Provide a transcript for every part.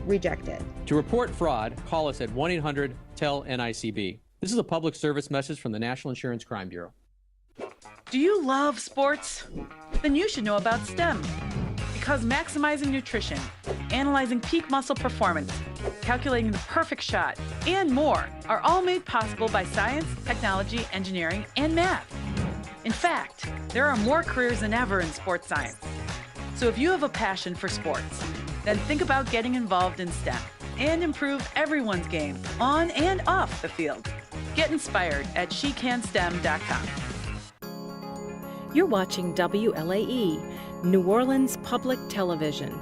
rejected. To report fraud, call us at 1-800-TEL-NICB. This is a public service message from the National Insurance Crime Bureau. Do you love sports? Then you should know about STEM. Because maximizing nutrition, analyzing peak muscle performance, calculating the perfect shot, and more are all made possible by science, technology, engineering, and math. In fact, there are more careers than ever in sports science. So if you have a passion for sports, then think about getting involved in STEM and improve everyone's game on and off the field. Get inspired at SheCanSTEM.com. You're watching WLAE, New Orleans Public Television.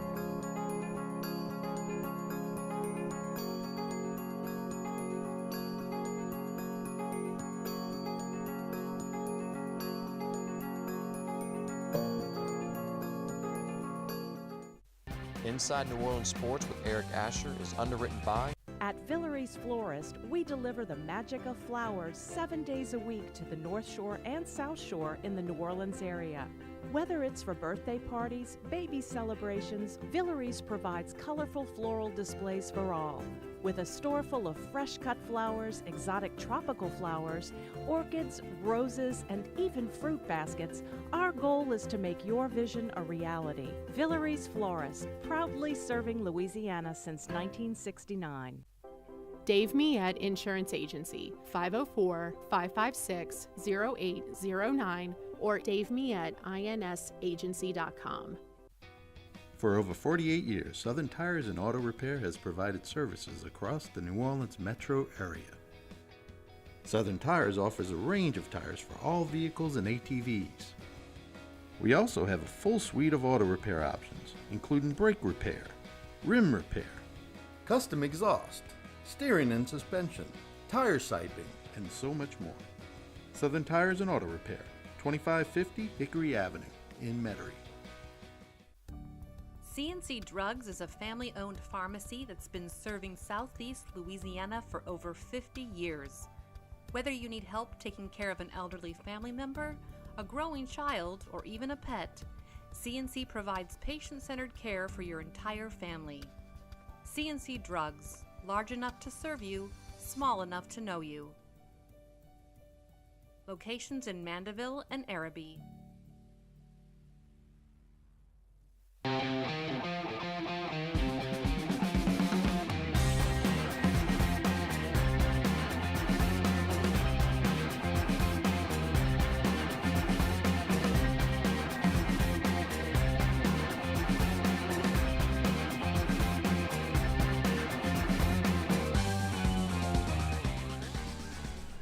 Inside New Orleans Sports with Eric Asher is underwritten by... At Villeries Florist, we deliver the magic of flowers 7 days a week to the North Shore and South Shore in the New Orleans area. Whether it's for birthday parties, baby celebrations, Villeries provides colorful floral displays for all. With a store full of fresh-cut flowers, exotic tropical flowers, orchids, roses, and even fruit baskets, our goal is to make your vision a reality. Villeries Florist, proudly serving Louisiana since 1969. Dave Miette Insurance Agency, 504-556-0809 or davemietteINSagency.com. For over 48 years, Southern Tires and Auto Repair has provided services across the New Orleans metro area. Southern Tires offers a range of tires for all vehicles and ATVs. We also have a full suite of auto repair options, including brake repair, rim repair, custom exhaust, steering and suspension, tire siping, and so much more. Southern Tires and Auto Repair, 2550 Hickory Avenue in Metairie. CNC Drugs is a family-owned pharmacy that's been serving Southeast Louisiana for over 50 years. Whether you need help taking care of an elderly family member, a growing child, or even a pet, CNC provides patient-centered care for your entire family. CNC Drugs, large enough to serve you, small enough to know you. Locations in Mandeville and Araby.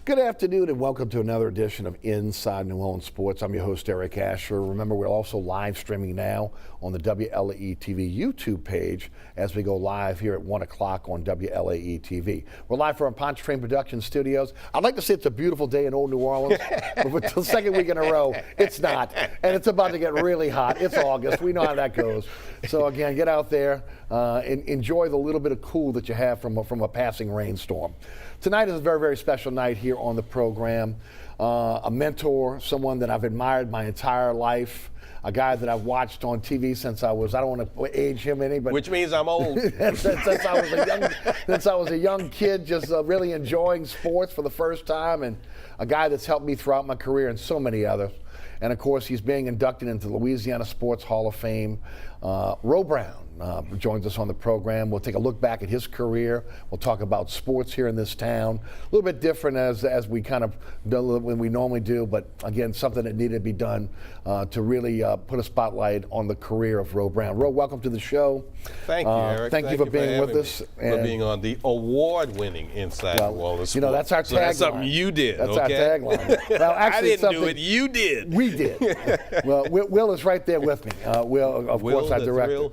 Good afternoon and welcome to another edition of Inside New Orleans Sports. I'm your host, Eric Asher. Remember, we're also live streaming now on the WLAE-TV YouTube page as we go live here at 1 o'clock on WLAE-TV. We're live from our Pontchartrain Production Studios. I'd like to say it's a beautiful day in Old New Orleans, but for the second week in a row, it's not. And it's about to get really hot. It's August. We know how that goes. So again, get out there and enjoy the little bit of cool that you have from a passing rainstorm. Tonight is a very, very special night here on the program. A mentor, someone that I've admired my entire life, a guy that I've watched on TV since I don't want to age him any, but which means I'm old. since I was a young kid, just really enjoying sports for the first time, and a guy that's helped me throughout my career and so many others. And of course, he's being inducted into the Louisiana Sports Hall of Fame. Ro Brown joins us on the program. We'll take a look back at his career. We'll talk about sports here in this town. A little bit different as we kind of do when we normally do, but again, something that needed to be done to really put a spotlight on the career of Ro Brown. Ro, welcome to the show. Thank you, Eric. Thank you for being with us. For being on the award-winning Inside New Orleans Sports. You know, that's our tagline. So that's something you did, That's our tagline. Well, actually, I didn't do it, you did. We did. Well, Will is right there with me. Will, of course, our director.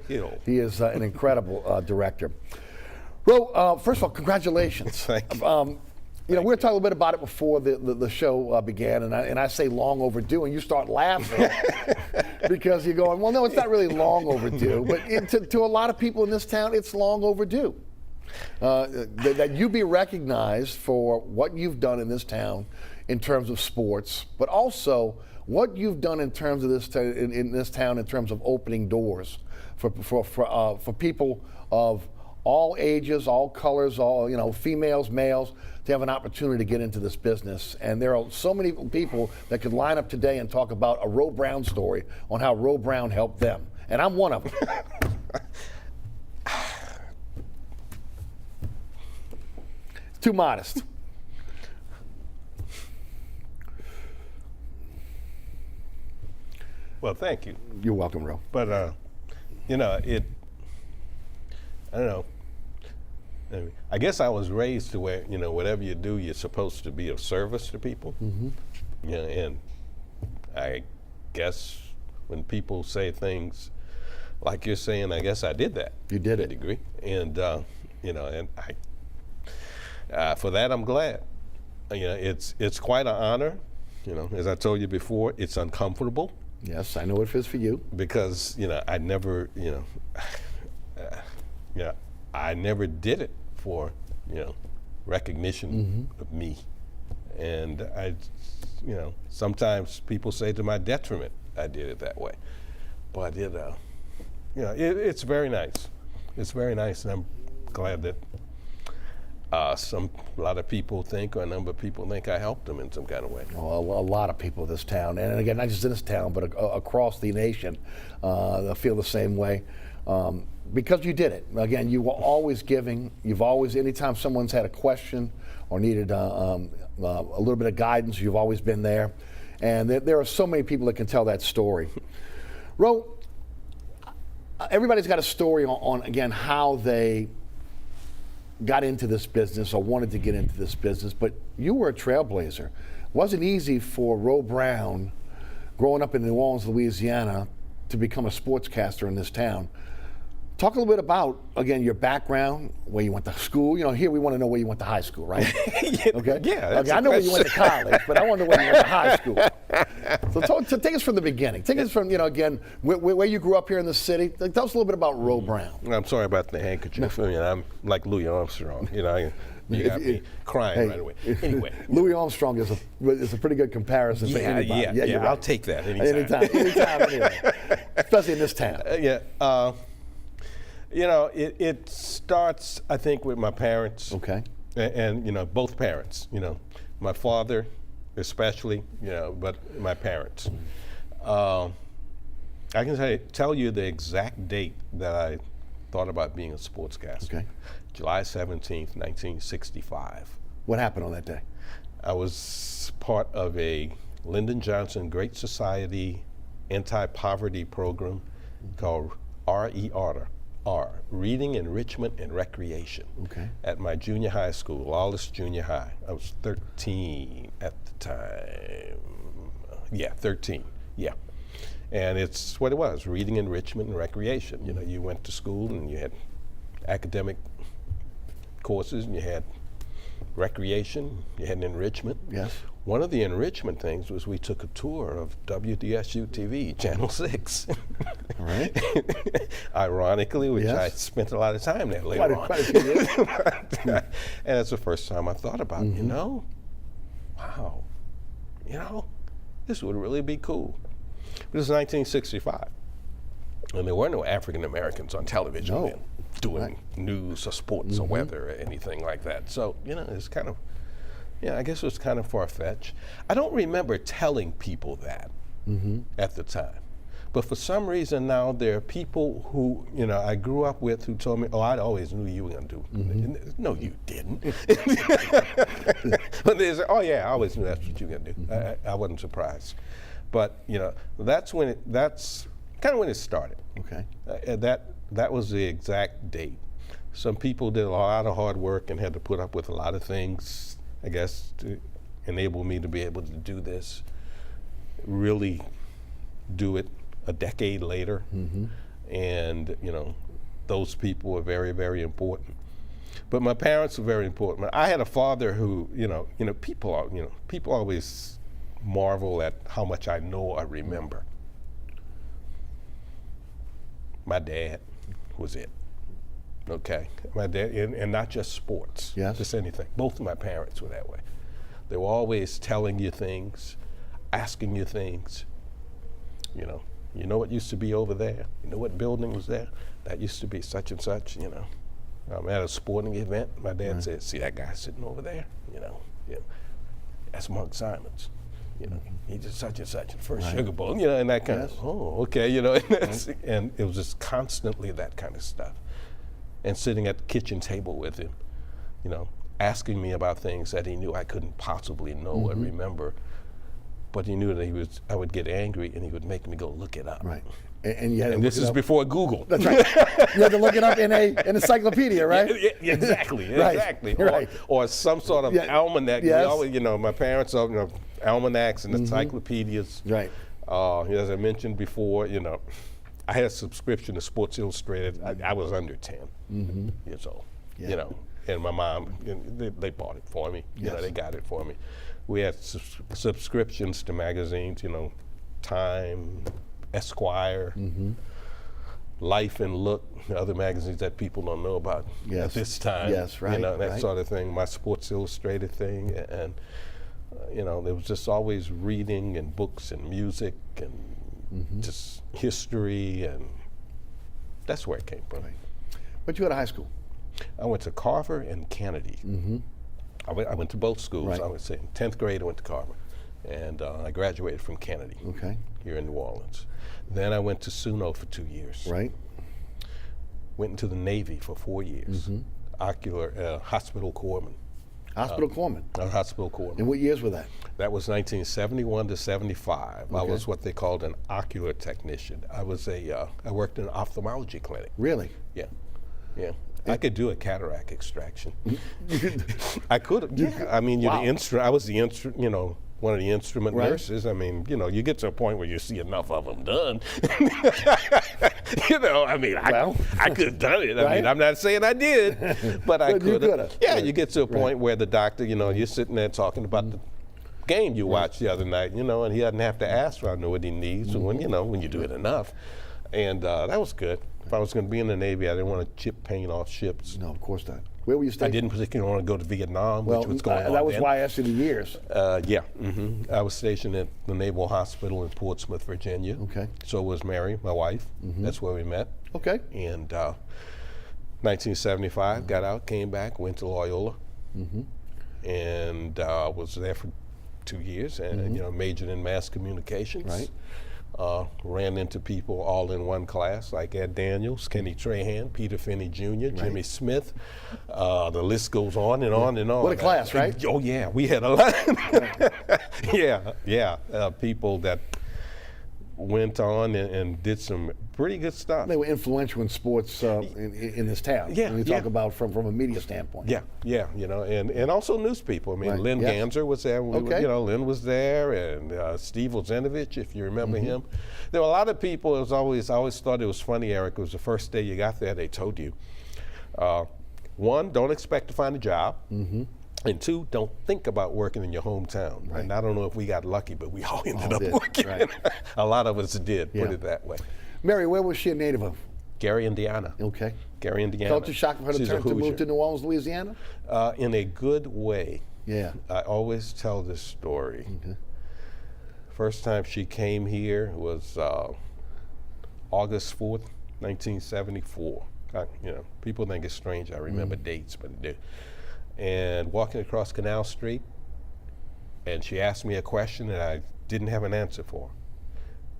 He is an incredible director. Ro, first of all, congratulations. Thank you. You know, we were talking a little bit about it before the show began, and I say long overdue, and you start laughing because you're going, well, no, it's not really long overdue, but to a lot of people in this town, it's long overdue. That you be recognized for what you've done in this town in terms of sports, but also what you've done in terms of in this town in terms of opening doors for people of all ages, all colors, all, females, males, to have an opportunity to get into this business. And there are so many people that could line up today and talk about a Roe Brown story on how Roe Brown helped them. And I'm one of them. Too modest. Well, thank you. You're welcome, Ro. But, I don't know. I guess I was raised to where, whatever you do, you're supposed to be of service to people. Mm-hmm. And I guess when people say things like you're saying, I guess I did that. You did to it. a degree. And, and for that, I'm glad. It's quite an honor. As I told you before, it's uncomfortable. Yes, I know it is for you. Because, I never, I never did it for, recognition of me. And I, sometimes people say to my detriment, I did it that way. But it's very nice. It's very nice, and I'm glad that a lot of people think, or a number of people think I helped them in some kind of way. Well, a lot of people in this town, and again, not just in this town, but across the nation, feel the same way. Because you did it. Again, you were always giving. You've always, anytime someone's had a question or needed a little bit of guidance, you've always been there. And there are so many people that can tell that story. Ro, everybody's got a story on again, how they got into this business or wanted to get into this business, but you were a trailblazer. It wasn't easy for Roe Brown, growing up in New Orleans, Louisiana, to become a sportscaster in this town. Talk a little bit about, again, your background, where you went to school. Here we want to know where you went to high school, right? Okay? Yeah. Okay, I know where you went to college, but I want to know where you went to high school. So take us from the beginning. Take us from, again, where you grew up here in the city. Tell us a little bit about Roe Brown. I'm sorry about the handkerchief. I'm like Louis Armstrong. You got me crying right away. Anyway, Louis Armstrong is a pretty good comparison for anybody. Yeah, I'll take that anytime. Anytime, anyway. Especially in this town. It starts, I think, with my parents. Okay. And both parents. My father, especially. But my parents. I can tell you the exact date that I thought about being a sportscaster. Okay. July 17th, 1965. What happened on that day? I was part of a Lyndon Johnson Great Society anti-poverty program called RER. Reading, Enrichment, and Recreation. Okay. At my junior high school, Lawless Junior High. I was 13 at the time. 13. Yeah. And it's what it was, reading, enrichment, and recreation. You went to school and you had academic courses and you had recreation, you had enrichment. Yes. One of the enrichment things was we took a tour of WDSU-TV, Channel 6. All right. Ironically, which Yes. I spent a lot of time there later on. Quite a few years. And that's the first time I thought about, wow, this would really be cool. It was 1965, and there were no African Americans on television then doing news or sports or weather or anything like that. So, it's kind of, I guess it was kind of far-fetched. I don't remember telling people that at the time. But for some reason now, there are people who, I grew up with who told me, I always knew you were going to do it. No, you didn't. But they say, I always knew that's what you were going to do. I wasn't surprised. But, that's kind of when it started. Okay. That was the exact date. Some people did a lot of hard work and had to put up with a lot of things, I guess, to enable me to be able to do this, really do it a decade later. And, those people were very, very important. But my parents were very important. I had a father who, people always marvel at how much I know or remember. My dad was it. Okay, my dad, and not just sports, just anything. Both of my parents were that way. They were always telling you things, asking you things. You know what used to be over there? You know what building was there? That used to be such and such, I'm at a sporting event. My dad said, "See that guy sitting over there? That's Mark Simons. He did such and such, first Sugar Bowl, and that kind of, oh, okay, and it was just constantly that kind of stuff. And sitting at the kitchen table with him, asking me about things that he knew I couldn't possibly know or remember, but he knew that I would get angry and he would make me go look it up. Right. And you had to this is before Google. That's right. You had to look it up in an encyclopedia, right? Yeah, exactly, Right. exactly. Right. Or some sort of almanac. Yes. We always, my parents are, almanacs and encyclopedias. Right. As I mentioned before, I had a subscription to Sports Illustrated. I was under 10 years old, and my mom, they bought it for me. They got it for me. We had subscriptions to magazines, Time, Esquire, Life and Look, other magazines that people don't know about at this time. Yes, right. That sort of thing. My Sports Illustrated thing, and there was just always reading and books and music and just history, and that's where it came from. Right. Where'd you go to high school? I went to Carver and Kennedy. I went to both schools. Right. I would say in 10th grade I went to Carver, and I graduated from Kennedy here in New Orleans. Then I went to SUNO for 2 years. Right. Went into the Navy for 4 years. Hospital corpsman. Hospital corpsman. Hospital corpsman. And what years were that? That was 1971 to 75. I was what they called an ocular technician. I worked in an ophthalmology clinic. Really? Yeah. I could do a cataract extraction. I could. Yeah. I mean, I was the one of the instrument nurses. I mean, you get to a point where you see enough of them done. I could have done it. I mean, I'm not saying I did, but I could have. Yeah, you get to a point where the doctor, you're sitting there talking about the game you watched the other night, and he doesn't have to ask for I know what he needs when you do it enough. And that was good. If I was going to be in the Navy, I didn't want to chip paint off ships. No, of course not. Where were you stationed? I didn't particularly want to go to Vietnam, which was going on that was then. why I asked you the years. I was stationed at the Naval Hospital in Portsmouth, Virginia. Okay. So was Mary, my wife. That's where we met. Okay. And 1975, got out, came back, went to Loyola, and was there for 2 years, and majored in mass communications. Right. Ran into people all in one class, like Ed Daniels, Kenny Trahan, Peter Finney Jr., Jimmy Smith. The list goes on and on and on. What a class, right? Oh yeah, we had a lot. People that went on and did some pretty good stuff. They were influential in sports in this town. Yeah, when you talk about from a media standpoint. Yeah, and also news people. I mean, Lynn Ganser was there. Lynn was there, and Steve Wozenovich, if you remember him. There were a lot of people. I always thought it was funny, Eric. It was the first day you got there, they told you, one, don't expect to find a job. And two, don't think about working in your hometown. Right. And I don't know if we got lucky, but we all ended up did. working. Right. A lot of us did, put it that way. Mary, where was she a native of? Gary, Indiana. Okay. Gary, Indiana. Felt you shocked for her to move to New Orleans, Louisiana? In a good way. Yeah. I always tell this story. First time she came here was August 4th, 1974. People think it's strange I remember dates, but I do. And walking across Canal Street, and she asked me a question that I didn't have an answer for.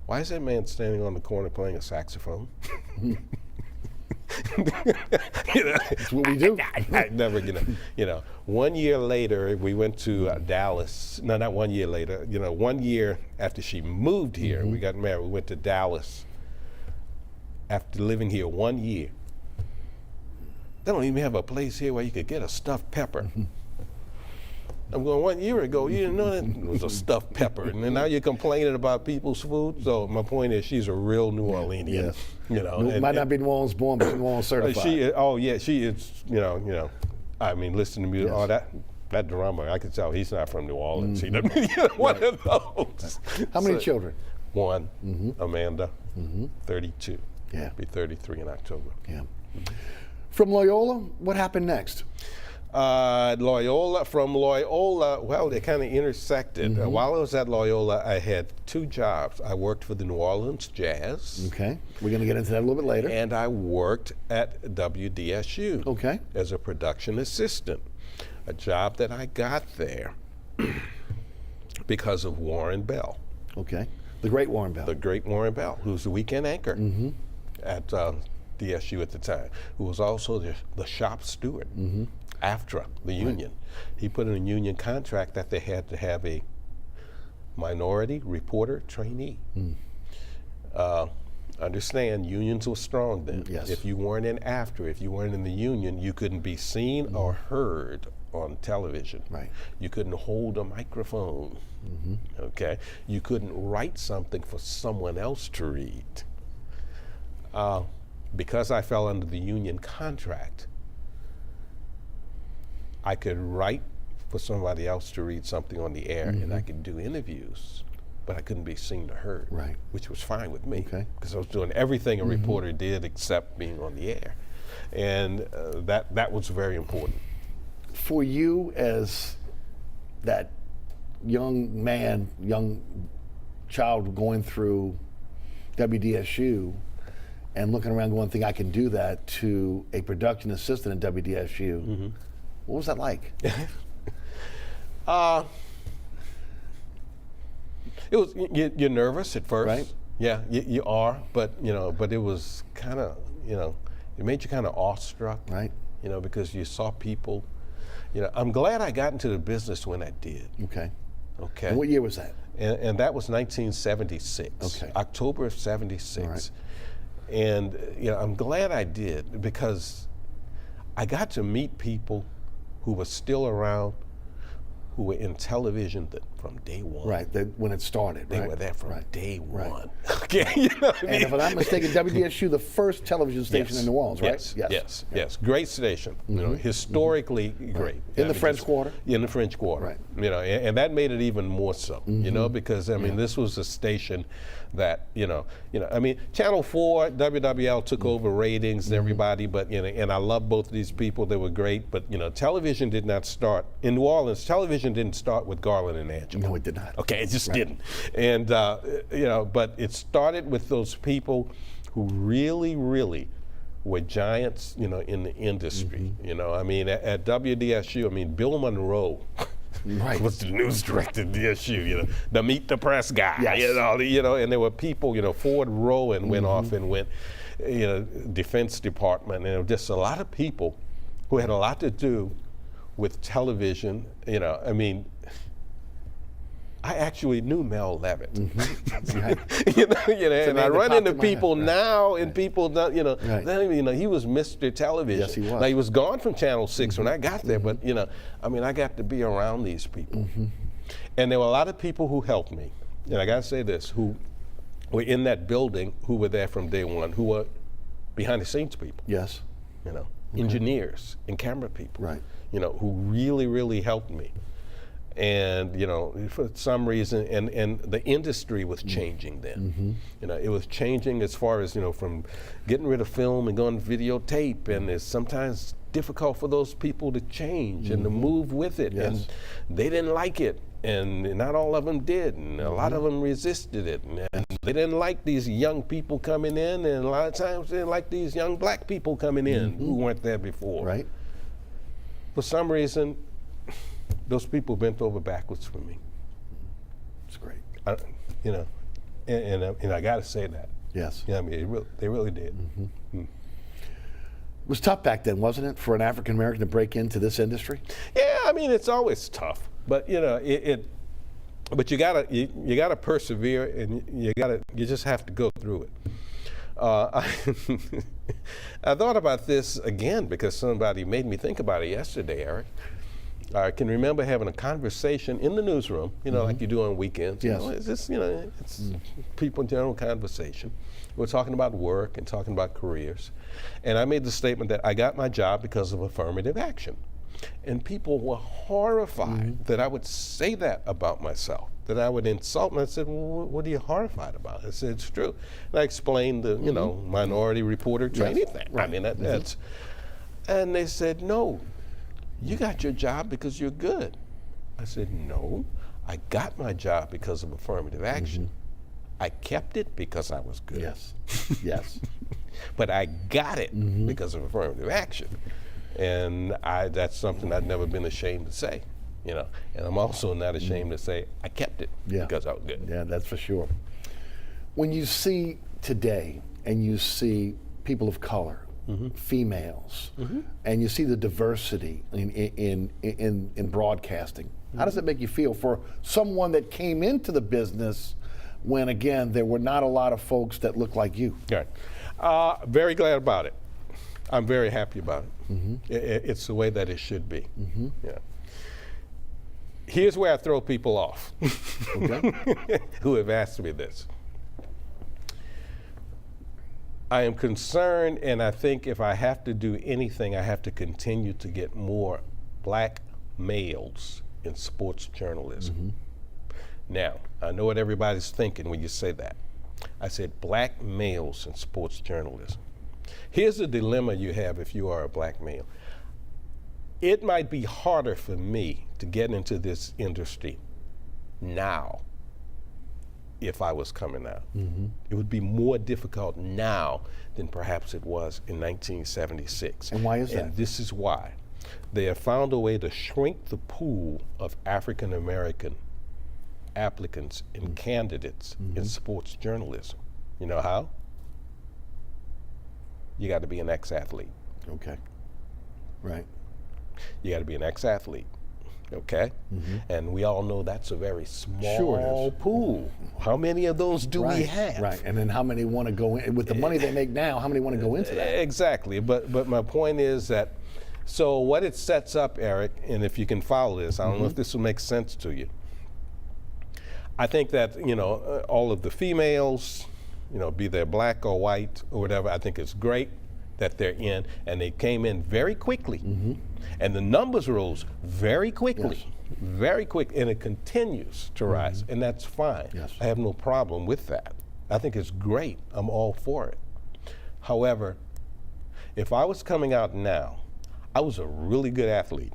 Why is that man standing on the corner playing a saxophone? That's what we do. I never, 1 year later, we went to Dallas. No, not 1 year later. 1 year after she moved here, we got married. We went to Dallas after living here 1 year. They don't even have a place here where you could get a stuffed pepper. I'm going, 1 year ago, you didn't know that it was a stuffed pepper. And then now you're complaining about people's food. So my point is, she's a real New Orleanian. Yes. Might not be New Orleans born, but New Orleans certified. She is, I mean, listen to music. Yes. That drummer, I can tell he's not from New Orleans. He doesn't, one of those. How many children? One, Amanda, 32. Yeah. Be 33 in October. Yeah. From Loyola, what happened next? Loyola, from Loyola, well, they kind of intersected. While I was at Loyola, I had 2 jobs. I worked for the New Orleans Jazz. Okay. We're going to get into that a little bit later. And I worked at WDSU. Okay. As a production assistant. A job that I got there because of Warren Bell. Okay. The great Warren Bell. The great Warren Bell, who was the weekend anchor at DSU at the time, who was also the shop steward. AFTRA, the union. He put in a union contract that they had to have a minority reporter trainee. Understand, unions were strong then. Yes. If you weren't in AFTRA, if you weren't in the union, you couldn't be seen or heard on television. Right. You couldn't hold a microphone. Okay. You couldn't write something for someone else to read. Because I fell under the union contract, I could write for somebody else to read something on the air, and I could do interviews, but I couldn't be seen or heard, Right. which was fine with me, Okay. because I was doing everything a reporter did except being on the air, and that was very important. For you as that young man, young child going through WDSU and looking around going, think I can do that, to a production assistant at WDSU, what was that like? It was, you're nervous at first. Right. Yeah, you are, but it was kind of, it made you kind of awestruck. Right. Because you saw people. I'm glad I got into the business when I did. Okay. Okay. And what year was that? And that was 1976. Okay. October of 76. All right. And I'm glad I did, because I got to meet people who were still around, who were in television from day one. Right, when it started. They right? were there from Right. day Right. one. Okay, you know what I mean? And if I'm not mistaken, WDSU, the first television station in New Orleans, right? Yes. Great station. Historically great. In the French Quarter? In the French Quarter. Right. And that made it even more so. Because this was a station that Channel 4, WWL took over ratings and everybody, but and I love both of these people. They were great, but television did not start in New Orleans. Television didn't start with Garland and Angela. No, it did not. Okay, it just didn't. And but it started with those people who really were giants, in the industry. At WDSU, Bill Monroe Right. was the news director at DSU, the meet the press guy, Yes. and there were people, Ford Rowan went off and went, Defense Department, and just a lot of people who had a lot to do with television. I actually knew Mel Levitt. Right. And I run into people now, and Right. people don't, Right. he was Mr. Television. Yes, he was. Now, he was gone from Channel 6 when I got there, but, I got to be around these people. And there were a lot of people who helped me. And I got to say this, who were in that building, who were there from day one, who were behind the scenes people. Yes. Engineers and camera people. Right. Who really helped me. And for some reason, and the industry was changing then. It was changing as far as from getting rid of film and going to videotape, and it's sometimes difficult for those people to change and to move with it. Yes. And they didn't like it, and not all of them did, and a lot of them resisted it, and they didn't like these young people coming in, and a lot of times they didn't like these young black people coming in who weren't there before. Right. For some reason, those people bent over backwards for me. It's great. And I got to say that. Yes. They really did. It was tough back then, wasn't it, for an African American to break into this industry? Yeah, it's always tough, but but you gotta persevere, and you just have to go through it. I thought about this again because somebody made me think about it yesterday, Eric. I can remember having a conversation in the newsroom, like you do on weekends. Yes. It's just, it's people in general conversation. We're talking about work and talking about careers. And I made the statement that I got my job because of affirmative action. And people were horrified that I would say that about myself, that I would insult them. I said, well, what are you horrified about? I said, it's true. And I explained the, minority reporter training thing. Right. That's, and they said, no. you got your job because you're good. I said, no, I got my job because of affirmative action. I kept it because I was good. Yes, yes. But I got it because of affirmative action. And that's something I've never been ashamed to say, you know. And I'm also not ashamed to say I kept it because I was good. Yeah, that's for sure. When you see today and you see people of color, females, and you see the diversity in broadcasting, how does it make you feel for someone that came into the business when, again, there were not a lot of folks that looked like you? Right. Very glad about it. I'm very happy about it. It's the way that it should be. Yeah. Here's where I throw people off who have asked me this. I am concerned, and I think if I have to do anything, I have to continue to get more black males in sports journalism. Now, I know what everybody's thinking when you say that. I said black males in sports journalism. Here's the dilemma you have if you are a black male. It might be harder for me to get into this industry now if I was coming out. It would be more difficult now than perhaps it was in 1976. And why is that? And this is why. They have found a way to shrink the pool of African American applicants and candidates in sports journalism. You know how? You got to be an ex-athlete. Okay. Right. You got to be an ex-athlete. Okay? And we all know that's a very small pool. How many of those do we have? Right. And then how many want to go in with the money they make now? How many want to go into that? Exactly. But my point is that, so what it sets up, Eric, and if you can follow this, I don't know if this will make sense to you. I think that, you know, all of the females, you know, be they black or white or whatever, I think it's great that they're in, and they came in very quickly. And the numbers rose very quickly, very quick, and it continues to rise, and that's fine. I have no problem with that. I think it's great. I'm all for it. However, if I was coming out now, I was a really good athlete,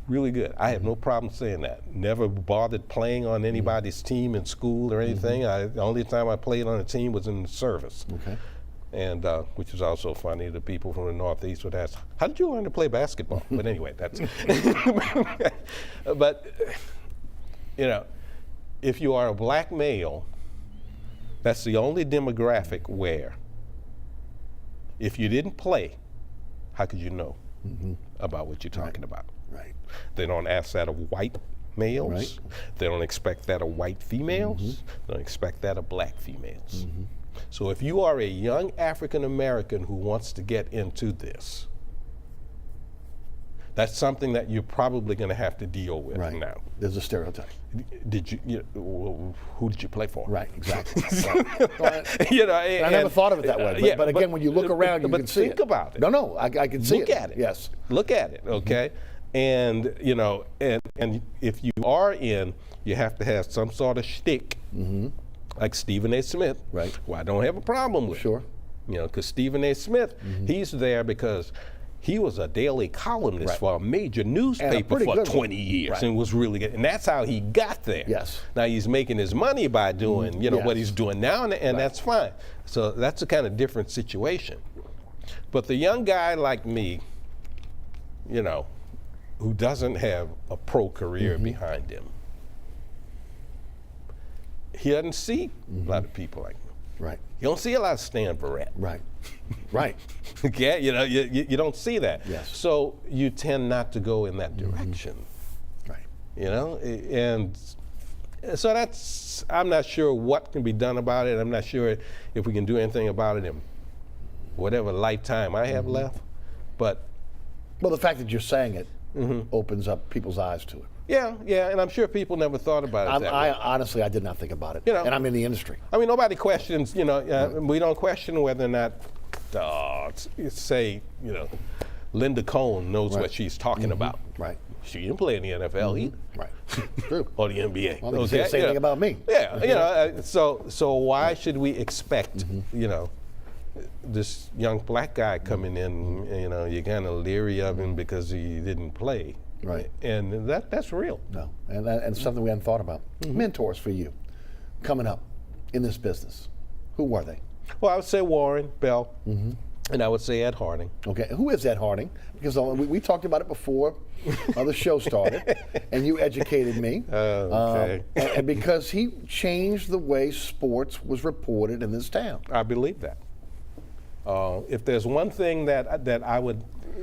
really good. I have no problem saying that. Never bothered playing on anybody's team in school or anything. The only time I played on a team was in the service. And which is also funny. The people from the Northeast would ask, how did you learn to play basketball? But anyway, that's, but, you know, if you are a black male, that's the only demographic where if you didn't play, how could you know about what you're talking about? Right. They don't ask that of white males. They don't expect that of white females. They don't expect that of black females. So if you are a young African American who wants to get into this, that's something that you're probably going to have to deal with now. There's a stereotype. Did who did you play for? Right, exactly. You know, I never thought of it that way. But again, when you look around, you can see it. Think about it. No, I can see it. Look at it. Yes. Look at it, okay? And, you know, and if you are in, you have to have some sort of shtick. Like Stephen A. Smith, who I don't have a problem with. You know, because Stephen A. Smith, he's there because he was a daily columnist for a major newspaper for 20 years and was really good. And that's how he got there. Now he's making his money by doing, you know, what he's doing now, and that's fine. So that's a kind of different situation. But the young guy like me, you know, who doesn't have a pro career behind him, he doesn't see a lot of people like me. You don't see a lot of Stan Barrett. Okay, you know, you don't see that. So you tend not to go in that direction. You know, and so that's, I'm not sure what can be done about it. I'm not sure if we can do anything about it in whatever lifetime I have left. But well, the fact that you're saying it opens up people's eyes to it. Yeah, and I'm sure people never thought about it that way. Honestly, I did not think about it, you know, and I'm in the industry. I mean, nobody questions, you know, we don't question whether or not, say, you know, Linda Cohn knows what she's talking about. She didn't play in the NFL either. True. Or the NBA. Well, they say the same thing about me. Yeah, you know, so why should we expect, you know, this young black guy coming in, you know, you're kind of leery of him because he didn't play. Right. And that's real. No, and something we hadn't thought about. Mentors for you coming up in this business. Who were they? Well, I would say Warren Bell, and I would say Ed Harding. Okay, who is Ed Harding? Because we talked about it before the show started, and you educated me. Okay. And because he changed the way sports was reported in this town. I believe that. If there's one thing that I would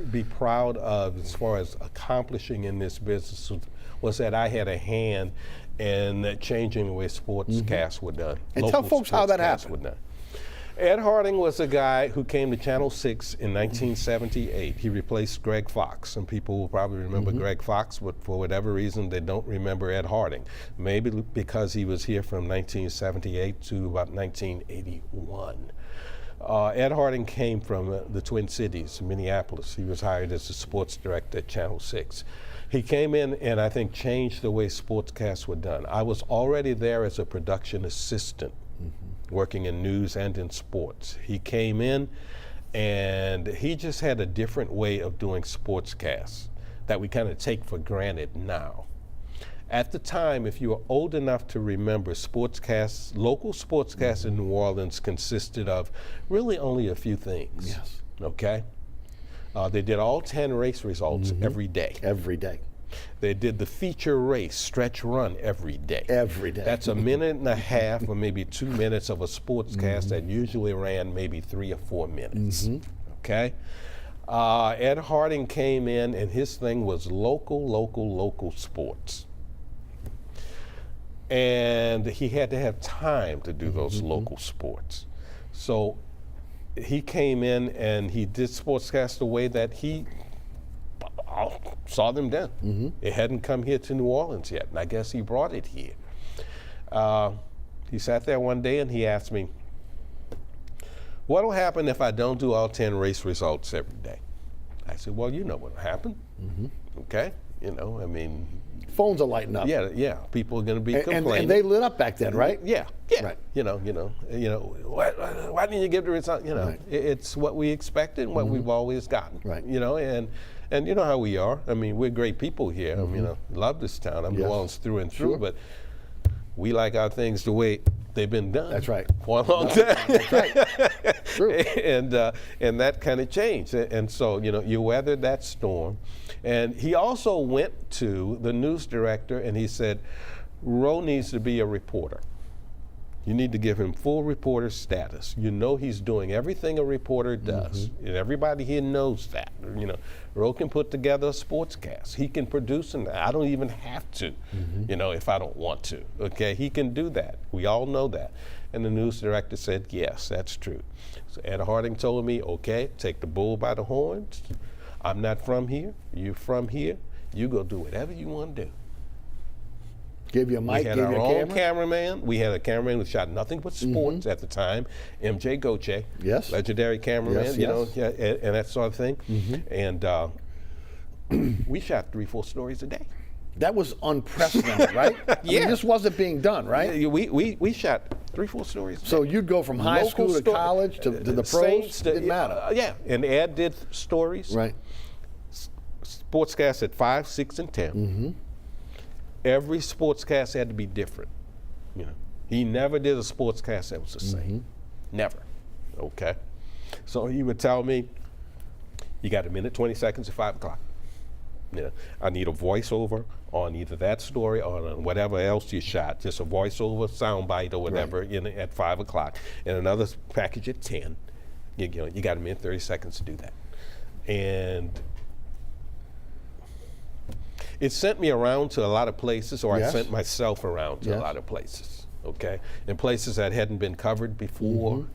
be proud of as far as accomplishing in this business was that I had a hand in changing the way sportscasts were done. And tell folks how that happened. Ed Harding was a guy who came to Channel 6 in 1978. He replaced Greg Fox. Some people will probably remember Greg Fox, but for whatever reason, they don't remember Ed Harding. Maybe because he was here from 1978 to about 1981. Ed Harding came from the Twin Cities, Minneapolis. He was hired as the sports director at Channel 6. He came in and I think changed the way sportscasts were done. I was already there as a production assistant, working in news and in sports. He came in and he just had a different way of doing sportscasts that we kind of take for granted now. At the time, if you were old enough to remember, sportscasts, local sportscasts in New Orleans consisted of really only a few things. Yes. Okay? They did all 10 race results every day. Every day. They did the feature race, stretch run every day. Every day. That's a minute and a half or maybe 2 minutes of a sportscast that usually ran maybe 3 or 4 minutes. Okay? Ed Harding came in and his thing was local sports. And he had to have time to do those local sports. So he came in and he did sportscast the way that he saw them done. It hadn't come here to New Orleans yet, and I guess he brought it here. He sat there one day and he asked me, what will happen if I don't do all 10 race results every day? I said, well, you know what will happen. Okay? You know, I mean, phones are lighting up. Yeah. People are going to be complaining. And they lit up back then, right? Yeah. Right. You know. Why didn't you give the result? You know, Right. It's what we expected and what we've always gotten. Right. You know, and you know how we are. I mean, we're great people here. I mean, you know, love this town. I'm New Orleans through and through, but we like our things the way they've been done. That's right. For a long time. That's right. True. And that kind of changed. And so, you know, you weathered that storm. And he also went to the news director and he said, Roe needs to be a reporter. You need to give him full reporter status. You know he's doing everything a reporter does. And everybody here knows that. You know, Roe can put together a sportscast. He can produce, and I don't even have to, you know, if I don't want to. Okay, he can do that. We all know that. And the news director said, yes, that's true. So Ed Harding told me, okay, take the bull by the horns. I'm not from here. You're from here. You go do whatever you want to do. Give you a mic, give you a camera. We had our own cameraman. We had a cameraman who shot nothing but sports at the time, MJ Goche. Yes. Legendary cameraman, Yes, you know, yes. and that sort of thing. And we shot 3-4 stories a day. That was unprecedented, right? I mean, this wasn't being done, right? Yeah, we shot 3-4 stories a day. So you'd go from high school to college to the pros? Didn't matter. Yeah, and Ed did stories. Right. Sportscasts at 5, 6, and 10. Every sportscast had to be different. You know, he never did a sportscast that was the same. Never. Okay. So he would tell me, you got a minute, 20 seconds at 5 o'clock. You know, I need a voiceover on either that story or on whatever else you shot, just a voiceover, soundbite or whatever at 5 o'clock, and another package at 10. You know, you got a minute, 30 seconds to do that. And it sent me around to a lot of places, or I sent myself around to a lot of places, okay? In places that hadn't been covered before,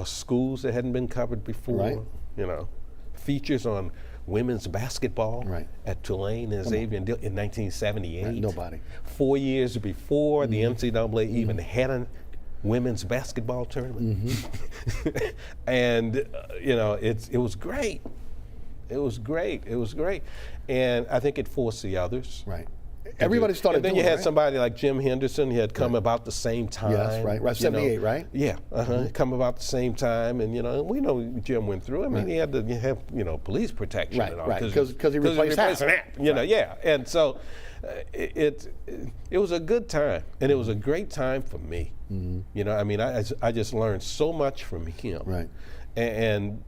schools that hadn't been covered before, you know, features on women's basketball at Tulane and Xavier in 1978. Nobody. 4 years before the NCAA even had a women's basketball tournament. And, you know, it was great. It was great. It was great. And I think it forced the others. Right. Everybody started And then doing you it, had right? somebody like Jim Henderson. He had come about the same time. Yes, right. Right, you know. 78, right? Yeah, come about the same time, and we know Jim went through. I mean, he had to have police protection Right, and all, right, 'cause he replaced Hap. Yeah, and so it was a good time, and it was a great time for me. Mm-hmm. I mean, I just learned so much from him. Right. And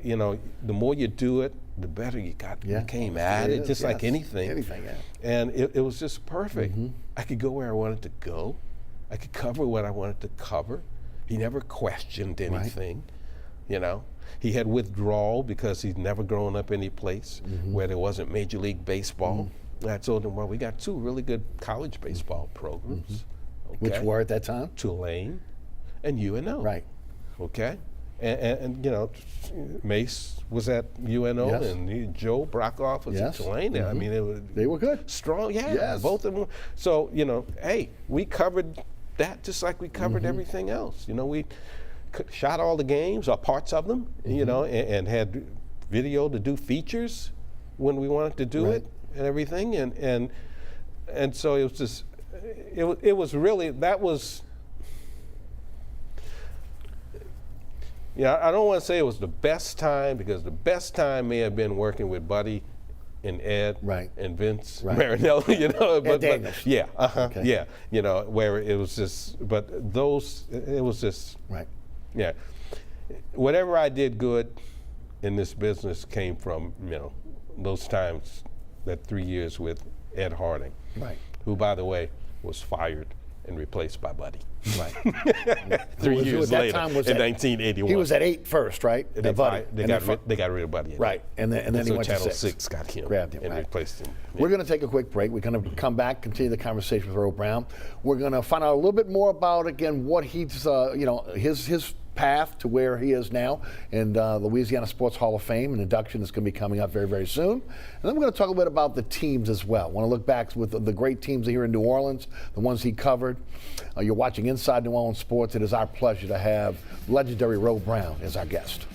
the more you do it, the better you became at it, just like anything. Anything, yeah. And it was just perfect. I could go where I wanted to go. I could cover what I wanted to cover. He never questioned anything. He had withdrawal because he'd never grown up any place where there wasn't Major League Baseball. I told him, well, we got two really good college baseball programs. Okay? Which were at that time? Tulane and UNO. Right. Okay? And Mace was at UNO, Yes. and Joe Brockoff was at Tulane. I mean, they were good. Strong, yeah. Yes. Both of them. So, hey, we covered that just like we covered everything else. We shot all the games, or parts of them, and had video to do features when we wanted to do it and everything. And so it was just, it was really, that was, I don't want to say it was the best time, because the best time may have been working with Buddy and Ed and Vince Marinelli, but Daniels. Yeah, Okay. yeah, where it was just, but it was just, yeah. Whatever I did good in this business came from, those times, that 3 years with Ed Harding, who, by the way, was fired and replaced by Buddy. Right. 3 years later, in 1981. He was at 8 first, right? They got rid of Buddy. Right, and then he so went Channel to 6. 6 got him, Grabbed him, and right. replaced him. We're going to take a quick break. We're going to come back, continue the conversation with Earl Brown. We're going to find out a little bit more about, again, what he's, his path to where he is now in the Louisiana Sports Hall of Fame. An induction is going to be coming up very, very soon. And then we're going to talk a bit about the teams as well. Want to look back with the great teams here in New Orleans, the ones he covered. You're watching Inside New Orleans Sports. It is our pleasure to have legendary Earl Brown as our guest.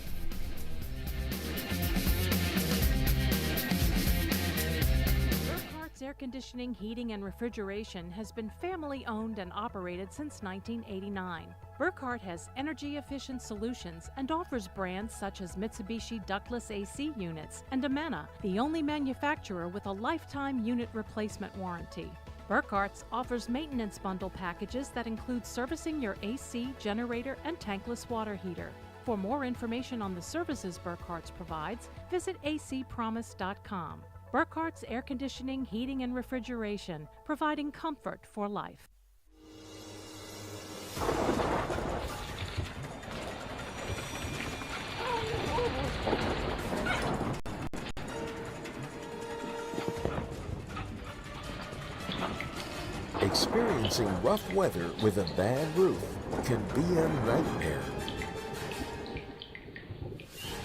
Air conditioning, heating, and refrigeration has been family owned and operated since 1989. Burkhart has energy-efficient solutions and offers brands such as Mitsubishi ductless AC units and Amana, the only manufacturer with a lifetime unit replacement warranty. Burkhart's offers maintenance bundle packages that include servicing your AC, generator, and tankless water heater. For more information on the services Burkhart's provides, visit acpromise.com. Burkhart's Air Conditioning, Heating, and Refrigeration, providing comfort for life. Experiencing rough weather with a bad roof can be a nightmare.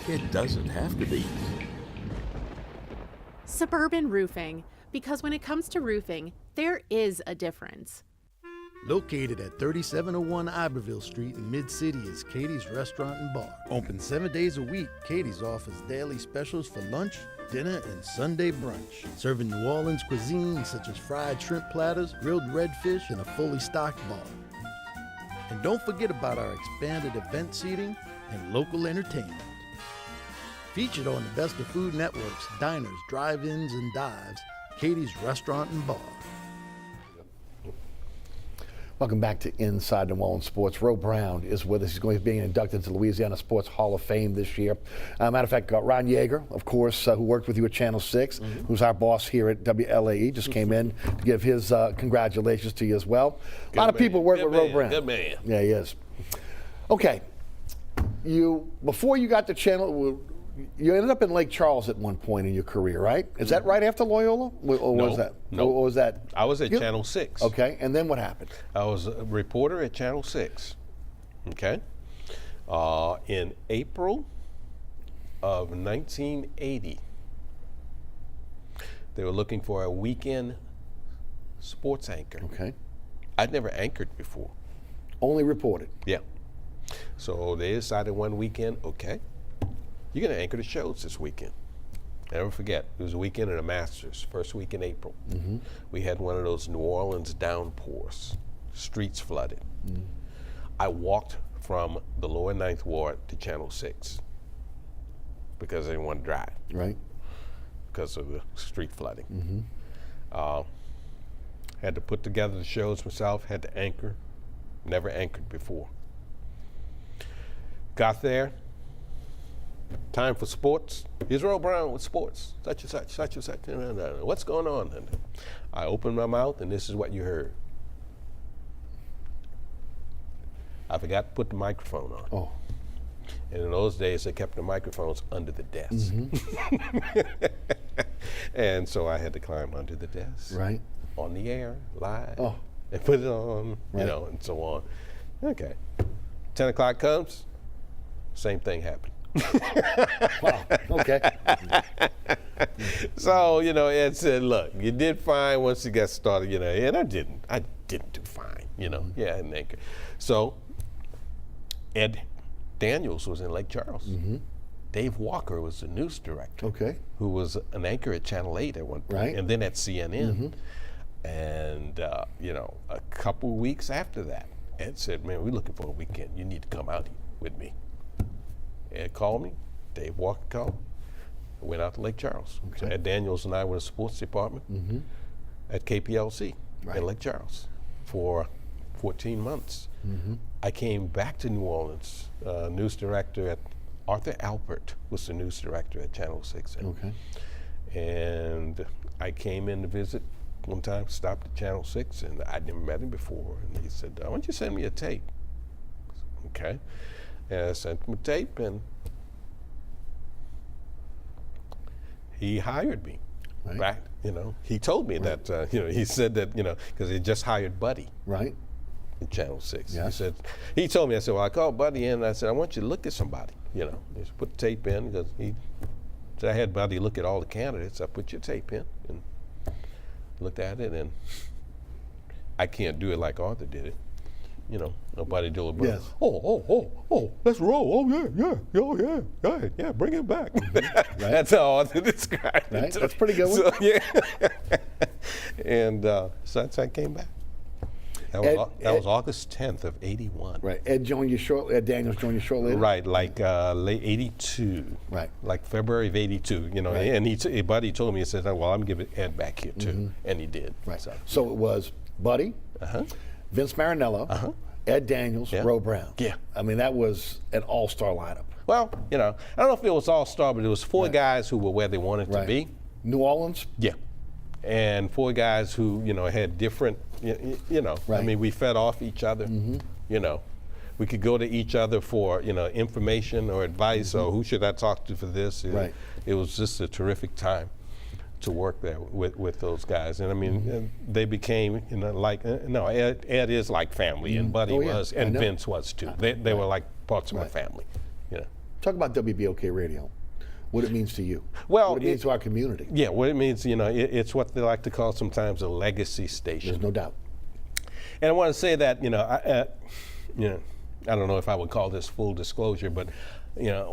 It doesn't have to be. Suburban Roofing, because when it comes to roofing, there is a difference. Located at 3701 Iberville Street in Mid-City is Katie's Restaurant and Bar. Open 7 days a week, Katie's offers daily specials for lunch, dinner, and Sunday brunch. Serving New Orleans cuisine such as fried shrimp platters, grilled redfish, and a fully stocked bar. And don't forget about our expanded event seating and local entertainment. Featured on the Best of Food Network's diners, drive-ins, and dives, Katie's Restaurant and Bar. Welcome back to Inside New Orleans Sports. Earl Brown is with us. He's going to be inducted into the Louisiana Sports Hall of Fame this year. Matter of fact, Ron Yeager, of course, who worked with you at Channel 6, who's our boss here at WLAE, just came in to give his congratulations to you as well. A lot of people work with Earl Brown. Good man. Yeah, he is. Okay, before you got to Channel, you ended up in Lake Charles at one point in your career, right? Is that right after Loyola? Or was that? No. Or was that? I was at Channel 6. Okay, and then what happened? I was a reporter at Channel 6. Okay. In April of 1980, they were looking for a weekend sports anchor. Okay. I'd never anchored before. Only reported. Yeah. So they decided one weekend, okay, you're going to anchor the shows this weekend. Never forget, it was a weekend of the Masters, first week in April. We had one of those New Orleans downpours, streets flooded. I walked from the lower Ninth Ward to Channel 6 because I didn't want to drive. Right. Because of the street flooding. Had to put together the shows myself, had to anchor, never anchored before. Got there, time for sports. Here's Earl Brown with sports, such and such, such and such. What's going on? And I opened my mouth, and this is what you heard. I forgot to put the microphone on. Oh. And in those days, they kept the microphones under the desk. And so I had to climb under the desk. Right. On the air, live. Oh. And put it on, Right. you know, and so on. Okay. 10 o'clock comes, same thing happened. Wow. Okay. So, you know, Ed said, look, you did fine once you got started, you know, and I didn't do fine, you know. Yeah, I didn't anchor. So Ed Daniels was in Lake Charles. Dave Walker was the news director. Okay. Who was an anchor at Channel 8 at one point, Right. and then at CNN. And, you know, a couple weeks after that, Ed said, man, we're looking for a weekend. You need to come out with me. Ed called me. Dave Walker called. Went out to Lake Charles. Okay. So Ed Daniels and I were in the sports department at KPLC in Lake Charles for 14 months. I came back to New Orleans. News director at Arthur Alpert was the news director at Channel 6. Okay. And I came in to visit one time, stopped at Channel 6, and I'd never met him before. And he said, why don't you send me a tape? Okay. And I sent him a tape, and he hired me. Right. Back, you know, he told me that, you know, he said that, you know, because he just hired Buddy. Right. In Channel 6. Yes. He said, he told me, I said, well, I called Buddy in, and I said, I want you to look at somebody, you know. He said, put the tape in, because he said, I had Buddy look at all the candidates. I put your tape in, and looked at it, and I can't do it like Arthur did it. You know, nobody do it, but, Yes. oh, let's roll. Yeah, bring it back. That's how Arthur described Right. it. That's a pretty good one. So, yeah. And so that's how I came back. That was August 10th of 81. Right. Ed Daniels joined you shortly later? Right, like late 82. Right. Like February of 82, you know. Right. And Buddy told me, he said, well, I'm giving Ed back here too. And he did. Right. So it was Buddy, Vince Marinello, Ed Daniels, Ro Brown. Yeah. I mean, that was an all-star lineup. Well, you know, I don't know if it was all-star, but it was four guys who were where they wanted to be. New Orleans? Yeah. And four guys who, you know, had different, you know, I mean, we fed off each other, you know. We could go to each other for, you know, information or advice or who should I talk to for this. It was just a terrific time to work there with those guys. And I mean, they became, you know, like, Ed is like family, and Buddy was, and Vince was too. They were like parts of my family, you know. Talk about WBOK Radio. What it means to you. Well, what it means to our community. Yeah, what it means, you know, it's what they like to call sometimes a legacy station. There's no doubt. And I want to say that, you know, I don't know if I would call this full disclosure, but, you know,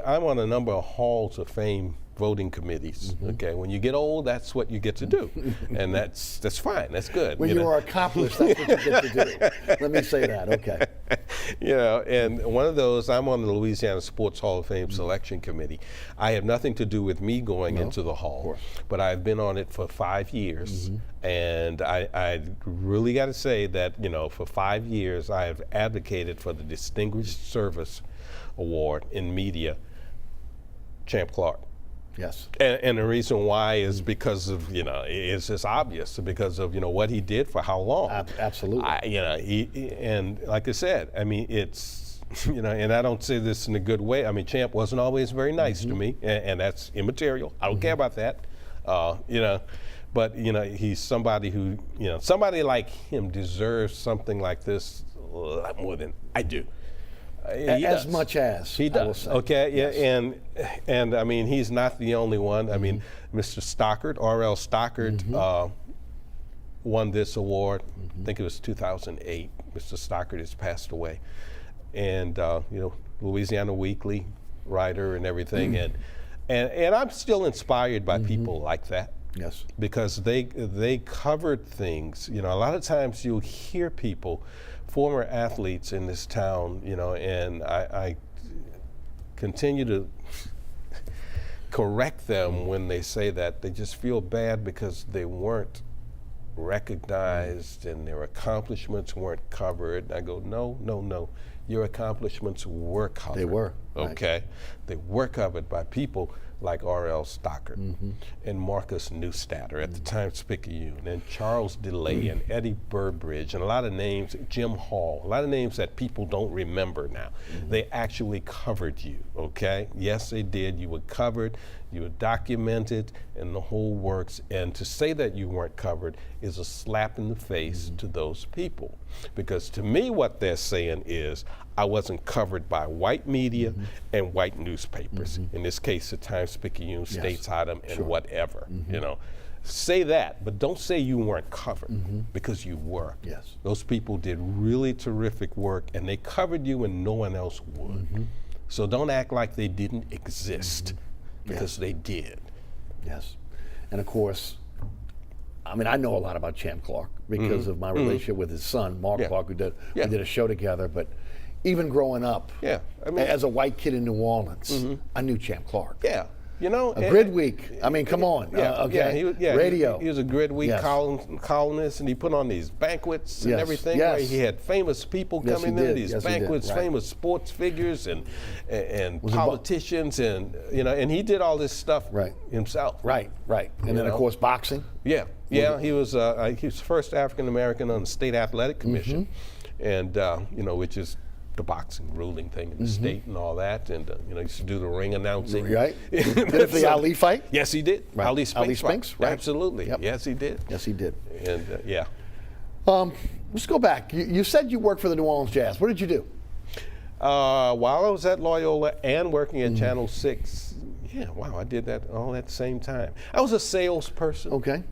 I'm on a number of halls of fame voting committees. Okay, when you get old, that's what you get to do, and that's fine. That's good. When you are accomplished, that's what you get to do. Let me say that. Okay. You know, and one of those, I'm on the Louisiana Sports Hall of Fame Selection Committee. I have nothing to do with me going into the hall, but I've been on it for 5 years, and I really got to say that, you know, for 5 years I have advocated for the Distinguished Service Award in Media, Champ Clark. Yes. And the reason why is because of, you know, it's just obvious, because of, you know, what he did for how long. Absolutely. You know, and like I said, I mean, it's, you know, and I don't say this in a good way. I mean, Champ wasn't always very nice to me, and that's immaterial. I don't care about that, you know. But, you know, he's somebody who, you know, somebody like him deserves something like this a lot more than I do. As much as he does. Okay, yeah, and I mean, he's not the only one. I mean, Mr. Stockard, R.L. Stockard, won this award. I think it was 2008. Mr. Stockard has passed away, and you know, Louisiana Weekly writer and everything. And And I'm still inspired by people like that. Yes. Because they covered things. You know, a lot of times you'll hear people, former athletes in this town, you know, and I continue to correct them when they say that. They just feel bad because they weren't recognized and their accomplishments weren't covered. I go, no. Your accomplishments were covered. They were. Okay. Right. They were covered by people like R.L. Stockard and Marcus Newstatter at the Times-Picayune, and Charles DeLay and Eddie Burbridge, and a lot of names, Jim Hall, a lot of names that people don't remember now. They actually covered you, okay? Yes, they did. You were covered, you were documented, and the whole works. And to say that you weren't covered is a slap in the face to those people. Because to me, what they're saying is, I wasn't covered by white media and white newspapers. In this case, the Times-Picayune, States Item, and whatever, you know. Say that, but don't say you weren't covered, because you were. Yes. Those people did really terrific work, and they covered you when no one else would. So don't act like they didn't exist, because they did. Yes. And of course, I mean, I know a lot about Champ Clark because of my relationship with his son, Mark Clark, we did a show together. But even growing up, I mean, as a white kid in New Orleans, I knew Champ Clark. Yeah. You know, Grid Week. I mean, come on. Radio. He was a Grid Week columnist, and he put on these banquets and everything. Where he had famous people coming in these banquets, famous sports figures and politicians, and you know, and he did all this stuff himself. Right. And then of course boxing. Yeah. He was the first African American on the State Athletic Commission, and you know, which is the boxing ruling thing in the state and all that, and you know, he used to do the ring announcing. Right. Did it for the Ali fight? Yes, he did. Right. Ali Spinks, right? Absolutely. Yep. Yes, he did. Yes, he did. And yeah. Let's go back. You said you worked for the New Orleans Jazz. What did you do? While I was at Loyola and working at Channel 6, I did that all at the same time. I was a salesperson. Okay.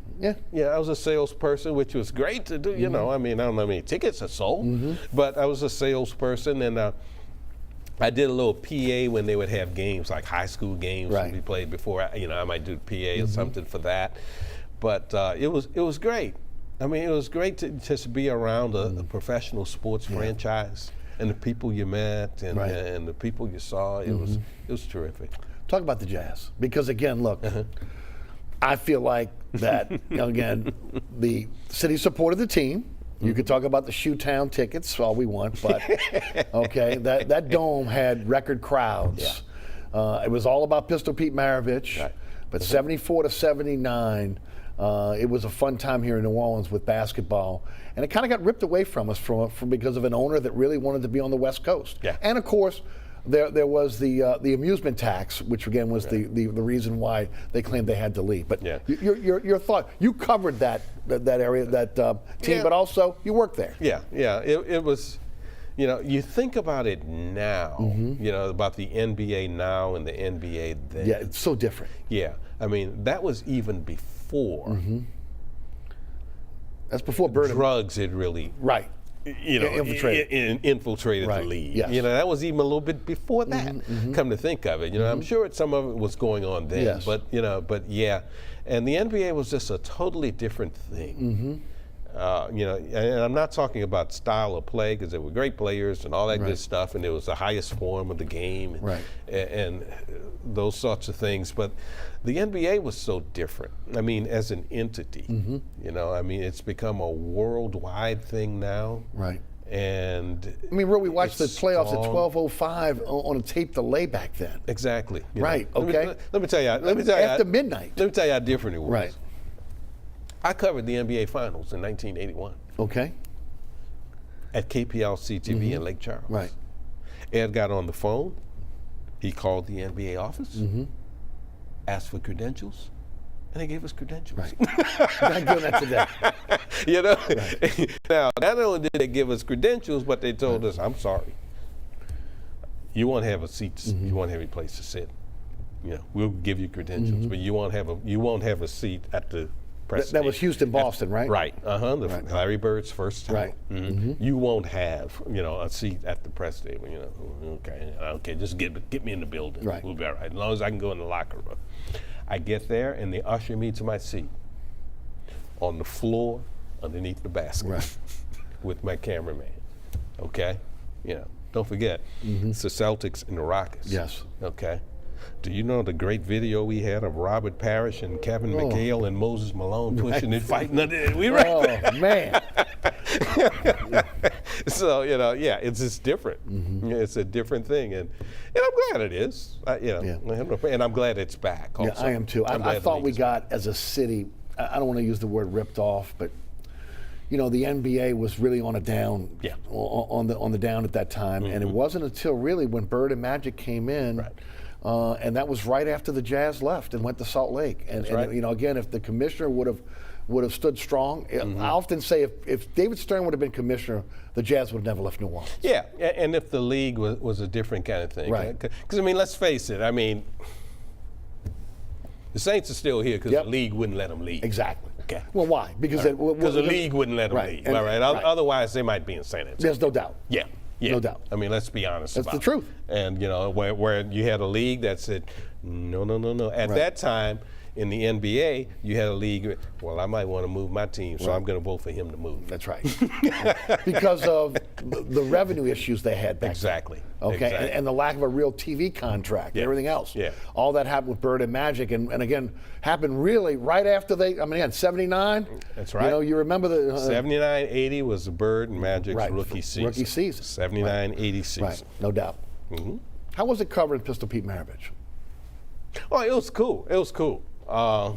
Yeah, I was a salesperson, which was great to do. You know, I mean, I don't know how many tickets I sold, but I was a salesperson, and I did a little PA when they would have games, like high school games we played before. You know, I might do PA or something for that. But it was great. I mean, it was great to just be around a professional sports franchise and the people you met and the people you saw. It was terrific. Talk about the Jazz, because again, look. I feel like that, again, the city supported the team. You could talk about the Shoetown tickets all we want, but okay, that dome had record crowds. It was all about Pistol Pete Maravich, but 74 to 79, it was a fun time here in New Orleans with basketball, and it kind of got ripped away from us from because of an owner that really wanted to be on the West Coast. And of course, there was the amusement tax, which again was the reason why they claimed they had to leave. But your thought, you covered that area, that team, but also you worked there. It was, you know, you think about it now, you know, about the NBA now and the NBA then. Yeah, it's so different. Yeah, I mean, that was even before. That's before drugs had really you know, infiltrated the league. You know, that was even a little bit before that. Come to think of it, you know, I'm sure some of it was going on then. But you know, and the NBA was just a totally different thing. You know, and I'm not talking about style of play, because they were great players and all that good stuff, and it was the highest form of the game, and those sorts of things. But the NBA was so different. I mean, as an entity, you know, I mean, it's become a worldwide thing now. And I mean, we watched the playoffs at 12:05 on a tape delay back then. Exactly. Okay. Let me tell you. After midnight. Let me tell you how different it was. I covered the NBA Finals in 1981. Okay. At KPLC TV in Lake Charles. Ed got on the phone. He called the NBA office, asked for credentials, and they gave us credentials. I'm doing that today. You know? Now, not only did they give us credentials, but they told us, I'm sorry, you won't have a seat, you won't have any place to sit. You know, we'll give you credentials, but you won't have a seat at the press That was Houston-Boston, right? Right. Right. Larry Bird's first time. Right. You won't have, a seat at the press table. Okay, just get me in the building. Right. We'll be all right. As long as I can go in the locker room. I get there and they usher me to my seat on the floor underneath the basket Right. with my cameraman. Okay, don't forget, it's the Celtics and the Rockets. Yes. Okay. Do you know the great video we had of Robert Parrish and Kevin McHale and Moses Malone pushing and fighting under it? We right there. Oh, man. So, it's just different. It's a different thing. And I'm glad it is. And I'm glad it's back also. Yeah, I am too. I thought we got, as a city, I don't want to use the word ripped off, but the NBA was really on a down, on the down at that time, and it wasn't until really when Bird and Magic came in, and that was right after the Jazz left and went to Salt Lake. And again, if the commissioner would have stood strong, I often say if David Stern would have been commissioner, the Jazz would have never left New Orleans. Yeah, and if the league was a different kind of thing, right? Because let's face it, the Saints are still here because the league wouldn't let them leave. Exactly. Okay. Well, why? Because the league wouldn't let them leave. And, all right. Otherwise, they might be in San Antonio. There's no doubt. Yeah. No doubt. Let's be honest That's about the truth. And, where you had a league that said, no. At that time, in the NBA, you had a league, well, I might want to move my team, so I'm going to vote for him to move. That's right. Because of the revenue issues they had back Exactly. then. Okay, Exactly. And the lack of a real TV contract and everything else. Yeah. All that happened with Bird and Magic, and again, happened really right after again, 79. That's right. You remember the 79, 80 was the Bird and Magic's rookie season. Rookie season. 79, 80 season. Right, no doubt. How was it covering Pistol Pete Maravich? Oh, it was cool. It was cool. I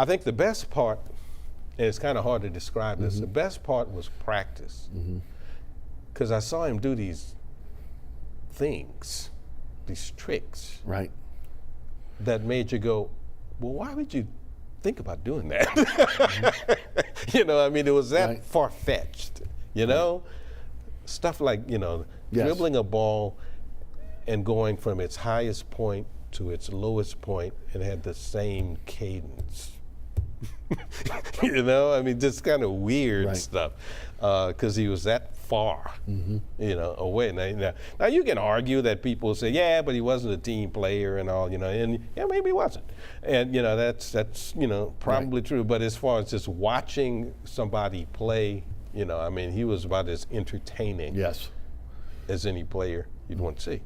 think the best part, and it's kind of hard to describe this, the best part was practice. Because I saw him do these things, these tricks. Right. That made you go, well, why would you think about doing that? It was that far-fetched, Stuff like, dribbling a ball and going from its highest point to its lowest point and had the same cadence. Just kind of weird stuff, because he was that far, away. Now you can argue that people say, yeah, but he wasn't a team player and all, and maybe he wasn't, and that's probably true. But as far as just watching somebody play, he was about as entertaining as any player you'd want to see.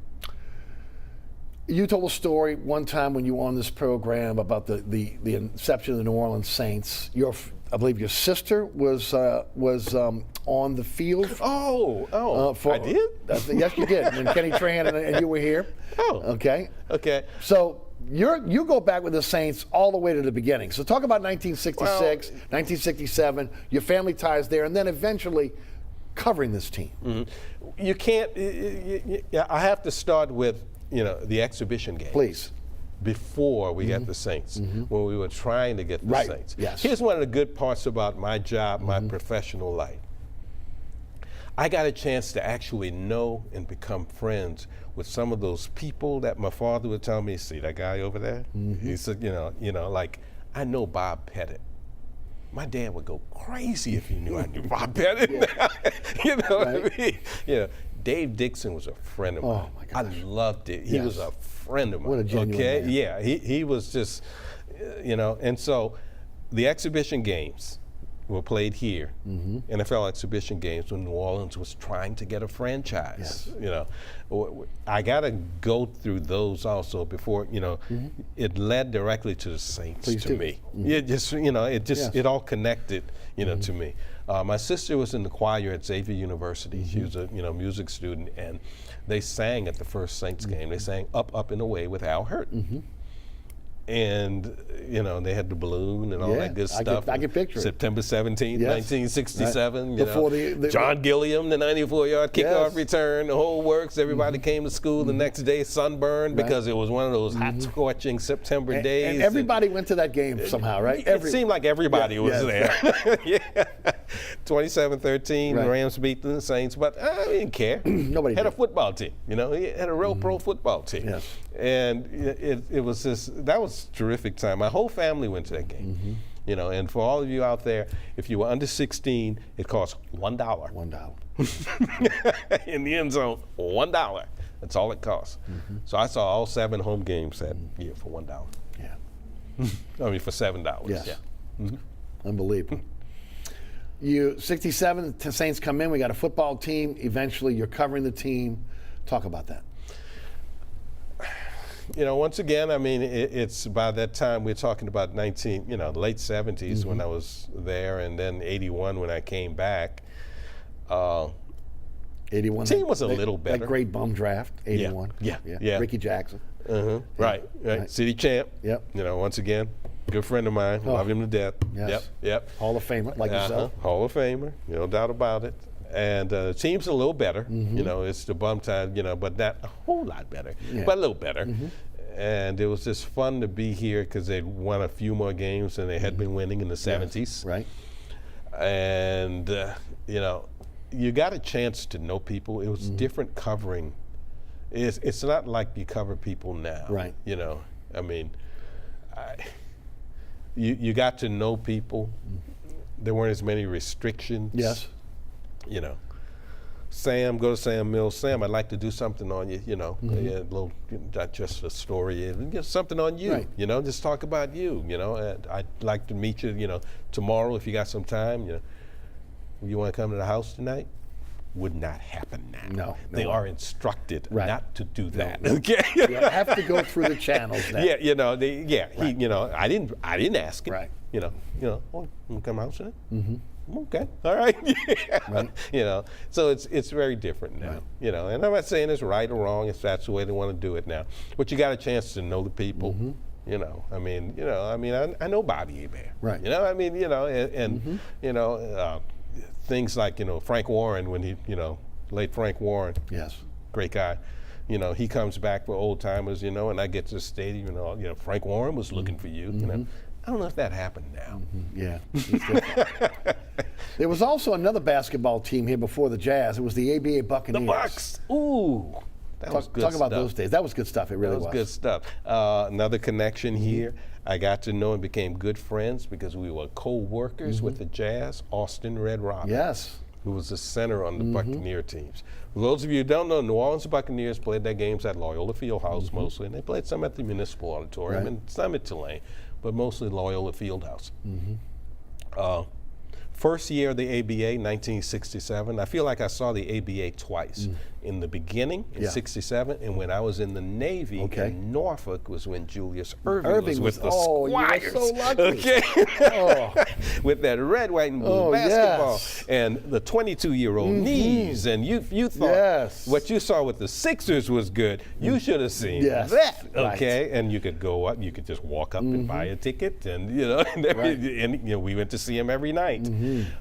You told a story one time when you were on this program about the inception of the New Orleans Saints. I believe your sister was on the field. I did? Yes, you did. And Kenny Tran and you were here. Okay. So you go back with the Saints all the way to the beginning. So talk about 1966, 1967, your family ties there, and then eventually covering this team. You can't. I have to start with the exhibition game. Please. Before we got the Saints, when we were trying to get the Saints. Yes. Here's one of the good parts about my job, my professional life. I got a chance to actually know and become friends with some of those people that my father would tell me, see that guy over there? He said, like, I know Bob Pettit. My dad would go crazy if he knew I knew Bob Pettit. What I mean? Dave Dixon was a friend of mine. Oh my gosh. I loved it. He was a friend of mine. What a genuine man. Yeah, he was just, and so the exhibition games were played here, NFL exhibition games, when New Orleans was trying to get a franchise. I got to go through those also before, it led directly to the Saints. Please to do. me. It just, it all connected, to me. My sister was in the choir at Xavier University. She was a music student, and they sang at the first Saints game. They sang Up, Up and Away with Al Hurt. And, they had the balloon and all that good stuff. I can picture it. September 17th, 1967. Before the John Gilliam, the 94-yard kickoff return, the whole works. Everybody came to school the next day sunburned because it was one of those hot, scorching September days. And everybody went to that game somehow, right? It seemed like everybody was there. 27-13, the Rams beat the Saints, but I didn't care. Nobody had did. a football team. He had a real pro football team. Yes. And it was just, that was a terrific time. My whole family went to that game. You know, and for all of you out there, if you were under 16, it costs $1. $1. In the end zone, $1. That's all it costs. So I saw all 7 home games that year for $1. Yeah. I mean, for $7. Yes. Yeah. Unbelievable. You 67, the Saints come in. We got a football team. Eventually, you're covering the team. Talk about that. You know, once again, I mean, it's by that time we're talking about late 70s when I was there, and then 81 when I came back. 81. Team was a little better. That great bum draft, 81. Yeah. Ricky Jackson. Right. City champ. Yep. You know, once again, good friend of mine. Love him to death. Yes. Yep. Hall of Famer, like yourself. Hall of Famer, no doubt about it. And the team's a little better. You know, it's the bum time, you know, but not a whole lot better, but a little better. And it was just fun to be here because they'd won a few more games than they had been winning in the 70s. Right. And, you know, you got a chance to know people. It was different covering. It's not like you cover people now. Right. You know, I mean, you got to know people. There weren't as many restrictions. Yes. You know, Sam, go to Sam Mills. Sam, I'd like to do something on you. You know, a little, not just a story, get something on you. Right. You know, just talk about you. You know, and I'd like to meet you. You know, tomorrow if you got some time. You know, you want to come to the house tonight? Would not happen now. No. They are instructed not to do that. No. Okay. You have to go through the channels now. Yeah, you know, Right. you know, I didn't ask him. Right. You know, oh, you come to the house tonight? Okay, all right. Right. You know, so it's very different now. Right. You know, and I'm not saying it's right or wrong. If that's the way they want to do it now, but you got a chance to know the people. You know, I mean, I know Bobby Hebert. Right. You know, I mean, you know, and you know, things like, you know, Frank Warren, when he, you know, late Frank Warren. Yes. Great guy. You know, he comes back for old timers, you know, and I get to the stadium, you know, Frank Warren was looking for you, you know. I don't know if that happened now. Yeah. There was also another basketball team here before the Jazz. It was the ABA Buccaneers. The Bucks. Ooh. That was good Talk about stuff. those days. That was good stuff. It really was. That was good stuff. Another connection here. I got to know and became good friends because we were co-workers with the Jazz, Austin Red Robin. Yes. Who was the center on the Buccaneer teams. For those of you who don't know, New Orleans Buccaneers played their games at Loyola Fieldhouse mostly, and they played some at the Municipal Auditorium and some at Tulane, but mostly Loyola Fieldhouse. First year of the ABA, 1967, I feel like I saw the ABA twice. In the beginning, in 67, and when I was in the Navy in Norfolk was when Julius Irving was with the Squires. You were so lucky. Okay. With that red, white, and blue basketball. Yes. And the 22-year-old knees. And you thought what you saw with the Sixers was good. You should have seen that. Okay. Right. And you could go up, you could just walk up and buy a ticket. And, you know, and you know, we went to see him every night.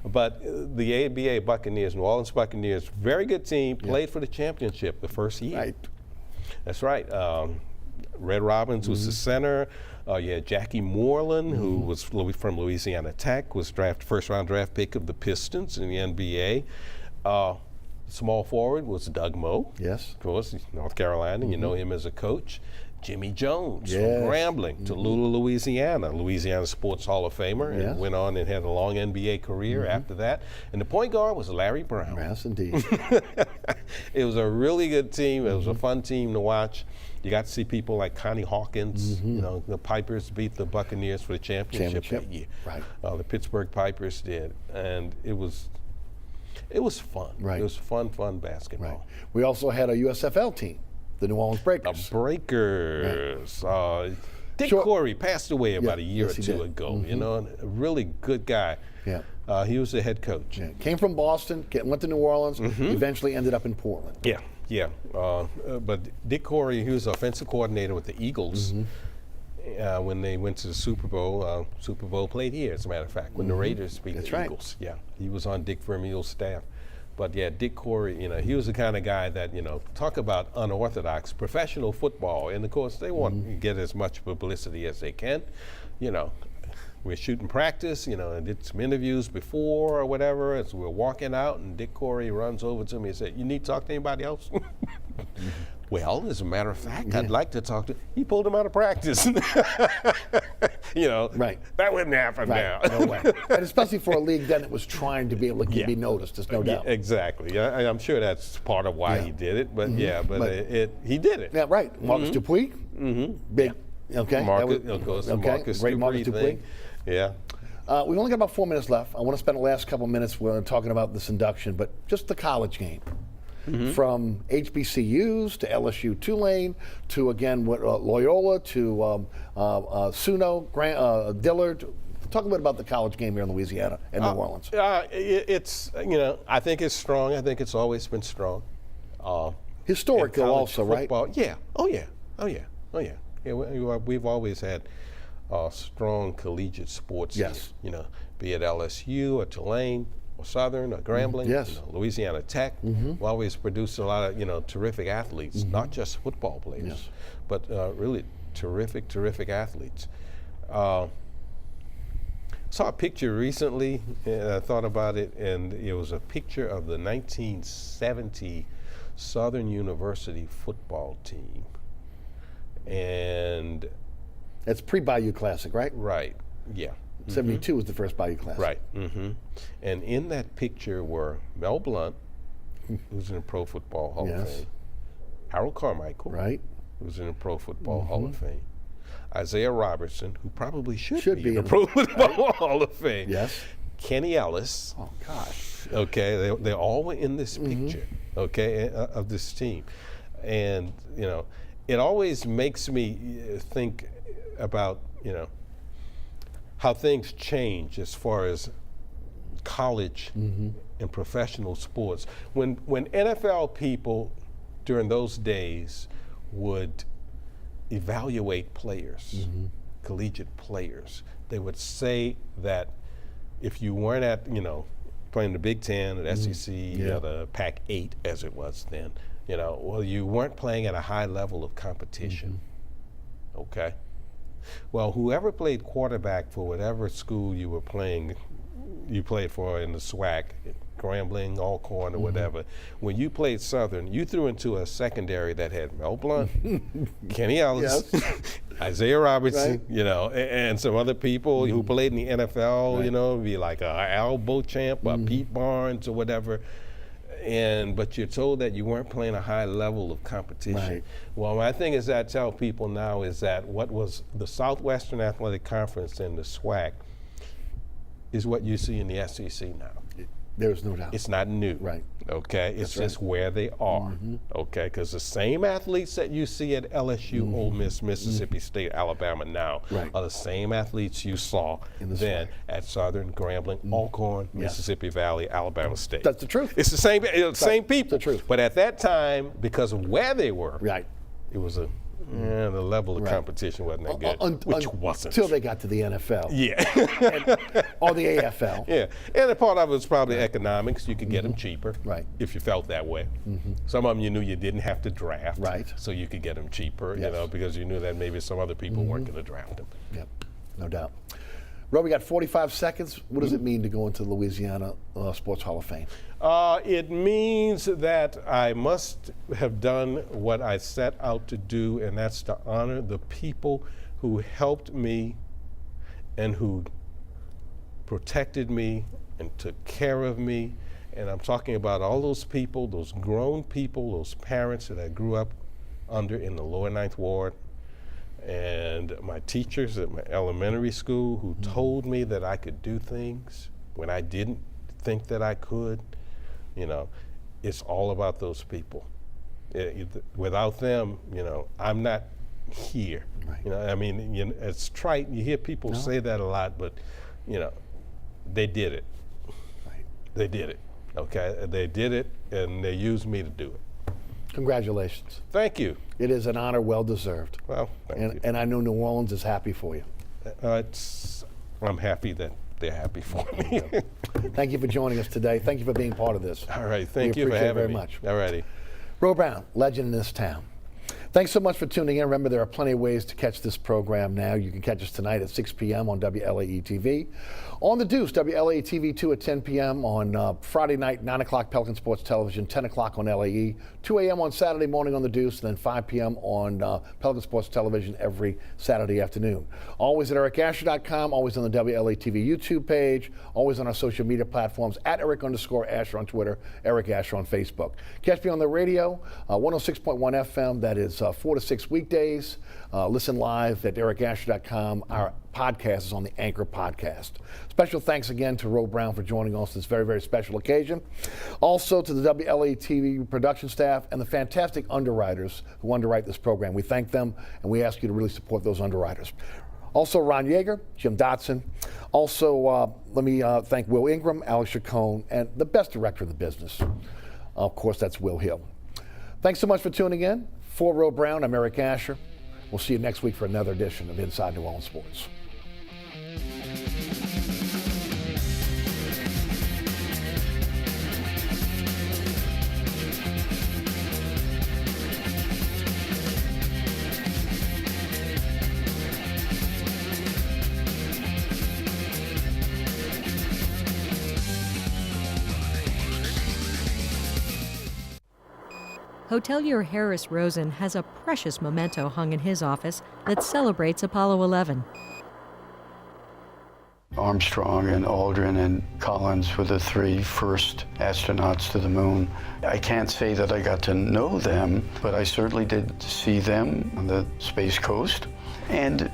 But the ABA Buccaneers, New Orleans Buccaneers, very good team, played for the championship the first year. Right. That's right. Red Robbins was the center. You had Jackie Moreland, who was from Louisiana Tech, was first-round draft pick of the Pistons in the NBA. Small forward was Doug Moe. Yes. Of course, North Carolina. You know him as a coach. Jimmy Jones from Grambling, Tallulah, Louisiana Sports Hall of Famer, and went on and had a long NBA career after that. And the point guard was Larry Brown. Yes, indeed. It was a really good team. It was a fun team to watch. You got to see people like Connie Hawkins. You know, the Pipers beat the Buccaneers for the championship that year. Right. The Pittsburgh Pipers did, and it was fun. Right. It was fun basketball. Right. We also had a USFL team, the New Orleans Breakers. The Breakers. Right. Dick Corey passed away about a year or two ago. You know, a really good guy. Yeah. He was the head coach. Yeah. Came from Boston, went to New Orleans, eventually ended up in Portland. Yeah. But Dick Corey, he was offensive coordinator with the Eagles when they went to the Super Bowl. Super Bowl played here, as a matter of fact, when the Raiders beat the Eagles. Yeah, he was on Dick Vermeil's staff. But yeah, Dick Corey, you know, he was the kind of guy that, you know, talk about unorthodox professional football. And of course, they want to get as much publicity as they can. You know, we're shooting practice, you know, and did some interviews before or whatever. As we're walking out, and Dick Corey runs over to me and said, "You need to talk to anybody else?" Well, as a matter of fact, I'd like to talk to. He pulled him out of practice. You know, Right. That wouldn't happen now. No way. And especially for a league then that was trying to be able to be noticed, there's no doubt. Exactly. Yeah, I'm sure that's part of why he did it, but he did it. Yeah, right. Marcus Dupuis, big, okay. Marcus great Marcus Dupuis Dupuis. thing. Yeah. We've only got about 4 minutes left. I want to spend the last couple minutes talking about this induction, but just the college game. From HBCUs to LSU Tulane to, again, Loyola to SUNO, Dillard. Talk a bit about the college game here in Louisiana and New Orleans. It's, I think it's strong. I think it's always been strong. Historic, though, also, football, right? Yeah. Oh, yeah. We've always had strong collegiate sports. Yes. Be it LSU or Tulane or Southern or Grambling. Yes. Louisiana Tech. We always produced a lot of terrific athletes, not just football players, but really terrific athletes. Saw a picture recently, and I thought about it, and it was a picture of the 1970 Southern University football team. And it's pre-Bayou Classic, right? Right, yeah. 72 was the first Bayou Classic. Right, And in that picture were Mel Blount, who's in the Pro Football Hall of Fame, Harold Carmichael, right, who's in the Pro Football Hall of Fame, Isaiah Robertson, who probably should be in the Pro Football Hall of Fame. Yes. Kenny Ellis. Oh, gosh. Okay, they all were in this picture, of this team. And, it always makes me think about, how things change as far as college and professional sports. When NFL people during those days would evaluate players, collegiate players, they would say that if you weren't at, playing the Big Ten or the SEC or the Pac-8 as it was then, you weren't playing at a high level of competition. Okay? Well, whoever played quarterback for whatever school you were playing, you played for in the SWAC, Grambling, Alcorn, or whatever, when you played Southern, you threw into a secondary that had Mel Blount, Kenny Ellis, Isaiah Robertson, and some other people who played in the NFL, be like Al Beauchamp or Pete Barnes or whatever. But you're told that you weren't playing a high level of competition. Right. Well, my thing is that I tell people now is that what was the Southwestern Athletic Conference and the SWAC is what you see in the SEC now. There's no doubt. It's not new. Right. Okay, it's just where they are. Okay, because the same athletes that you see at LSU, Ole Miss, Mississippi State, Alabama now are the same athletes you saw then at Southern, Grambling, Alcorn, Mississippi Valley, Alabama State. That's the truth. It's the same people. The truth. But at that time, because of where they were, it was the level of competition wasn't that good, which wasn't. Until they got to the NFL. Or the AFL. Yeah, and a part of it was probably economics. You could get them cheaper if you felt that way. Some of them you knew you didn't have to draft, so you could get them cheaper, because you knew that maybe some other people weren't going to draft them. Yep, no doubt. Rob, we got 45 seconds. What does it mean to go into the Louisiana Sports Hall of Fame? It means that I must have done what I set out to do, and that's to honor the people who helped me and who protected me and took care of me. And I'm talking about all those people, those grown people, those parents that I grew up under in the lower Ninth Ward, and my teachers at my elementary school who told me that I could do things when I didn't think that I could. It's all about those people. Without them, I'm not here. It's trite. You hear people say that a lot, but, they did it. They did it, okay? They did it, and they used me to do it. Congratulations. Thank you. It is an honor well deserved. Well, thank you. And I know New Orleans is happy for you. I'm happy that they're happy for me. Thank you for joining us today. Thank you for being part of this. All right, thank you for having me. Much. All righty. Ro Brown, legend in this town. Thanks so much for tuning in. Remember, there are plenty of ways to catch this program now. You can catch us tonight at 6 p.m. on WLAE-TV. On The Deuce, WLAE-TV 2 at 10 p.m. on Friday night, 9 o'clock Pelican Sports Television, 10 o'clock on LAE, 2 a.m. on Saturday morning on The Deuce, and then 5 p.m. on Pelican Sports Television every Saturday afternoon. Always at ericasher.com, always on the WLAE-TV YouTube page, always on our social media platforms, at Eric_Asher on Twitter, Eric Asher on Facebook. Catch me on the radio, 106.1 FM, that is 4 to 6 weekdays. Listen live at ericasher.com. Our podcast is on the Anchor Podcast. Special thanks again to Ro Brown for joining us this very, very special occasion. Also to the WLAE-TV production staff and the fantastic underwriters who underwrite this program. We thank them, and we ask you to really support those underwriters. Also, Ron Yeager, Jim Dotson. Also, let me thank Will Ingram, Alex Chacon, and the best director of the business. Of course, that's Will Hill. Thanks so much for tuning in. For Ro Brown, I'm Eric Asher. We'll see you next week for another edition of Inside New Orleans Sports. Hotelier Harris Rosen has a precious memento hung in his office that celebrates Apollo 11. Armstrong and Aldrin and Collins were the 3 first astronauts to the moon. I can't say that I got to know them, but I certainly did see them on the Space Coast. And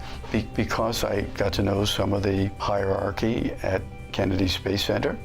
because I got to know some of the hierarchy at Kennedy Space Center,